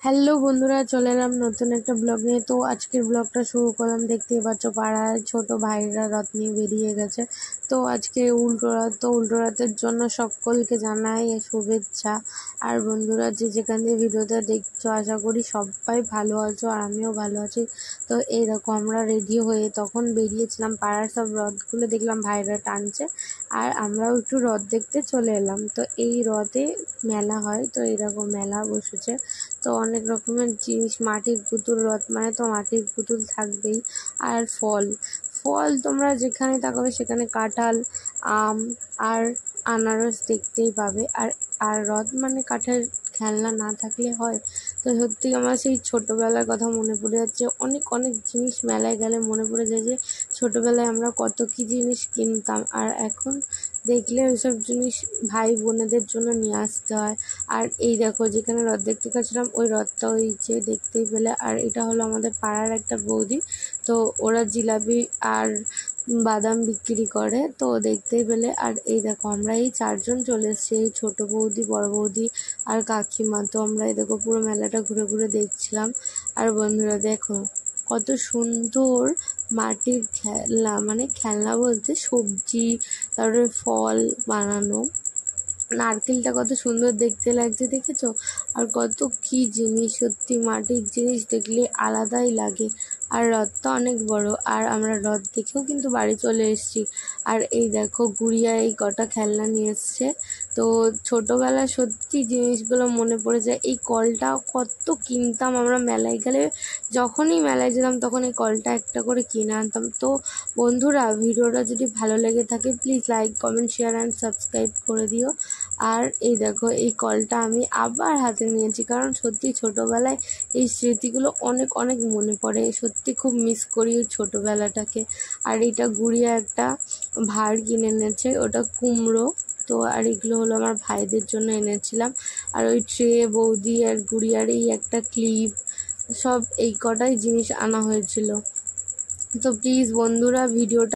Hello বন্ধুরা, চলে এলাম নতুন একটা ব্লগ নিয়ে। তো আজকের ব্লগটা শুরু করলাম। দেখতেই পাচ্ছ পাড়ায় ছোট ভাইরা রথ নিয়ে বেরিয়ে গেছে। তো আজকে উল্টো রথ, তো উল্টো রথের জন্য সকলকে জানাই শুভেচ্ছা। আর বন্ধুরা যে যেখান দিয়ে ভিডিওটা দেখছো, আশা করি সবাই ভালো আছো আর আমিও ভালো আছি। তো এইরকম আমরা রেডি হয়ে তখন বেরিয়েছিলাম, পাড়ার সব রথগুলো দেখলাম ভাইরা টানছে আর আমরাও একটু রথ দেখতে চলে এলাম। তো এই রথে মেলা হয়, তো এইরকম মেলা বসেছে। তো অনেক রকমের জিনিস, মাটির পুতুল, রথ মানে তো মাটির পুতুল থাকবেই। আর ফল ফল তোমরা যেখানে তাকাবে সেখানে কাঁঠাল, আম আর আনারস দেখতেই পাবে। আর আর রথ মানে কাঠের খেলনা না থাকলে হয়? তো সত্যি আমার সেই ছোটোবেলার কথা মনে পড়ে যাচ্ছে। অনেক অনেক জিনিস মেলায় গেলে মনে পড়ে যায় যে ছোটোবেলায় আমরা কত কী জিনিস কিনতাম, আর এখন দেখলে ওইসব জিনিস ভাই বোনেদের জন্য নিয়ে আসতে হয়। আর এই দেখো যেখানে রথ দেখতে গেছিলাম ওই রথটা ওই যে দেখতেই পেলে। আর এটা হলো আমাদের পাড়ার একটা বৌদি, তো ওরা জিলাপি আর বাদাম বিক্রি করে, তো দেখতেই পেলে। আর এই দেখো আমরা এই চারজন চলে এসেছি, এই ছোটো বৌদি, বড় বৌদি আর কাকিমা। তো আমরা এই দেখো পুরো মেলাটা ঘুরে ঘুরে দেখছিলাম। আর বন্ধুরা দেখো কত সুন্দর মাটির খেলনা, মানে খেলনা বলতে সবজি, তারপরে ফল বানানো। নারকেলটা কত সুন্দর দেখতে লাগছে দেখেছো? আর কত কি জিনিস, সত্যি মাটির জিনিস দেখলে আলাদাই লাগে। আর রথটা অনেক বড়, আর আমরা রথ দেখেও কিন্তু বাড়ি চলে এসেছি। আর এই দেখো গুড়িয়া এই কটা খেলনা নিয়ে এসছে। তো ছোটোবেলা সত্যি জিনিসগুলো মনে পড়ে যায়। এই কলটা কত কিনতাম আমরা মেলায় গেলে, যখনই মেলায় যেতাম তখন এই কলটা একটা করে কিনে আনতাম। তো বন্ধুরা ভিডিওটা যদি ভালো লেগে থাকে please like, comment, share and subscribe করে দিও। আর এই দেখো এই কলটা আমি আবার হাতে নিয়েছি, কারণ সত্যি ছোটোবেলায় এই স্মৃতিগুলো অনেক অনেক মনে পড়ে। সত্যি খুব মিস করি ওই ছোটোবেলাটাকে। আর এইটা গুড়িয়া একটা ভাঁড় কিনে এনেছে, ওটা কুমড়ো। তো আর এগুলো হলো আমার ভাইদের জন্য এনেছিলাম। আর ওই ট্রে, বৌদি আর গুড়িয়ার এই একটা ক্লিপ, সব এই কটাই জিনিস আনা হয়েছিল। তো প্লিজ বন্ধুরা ভিডিওটা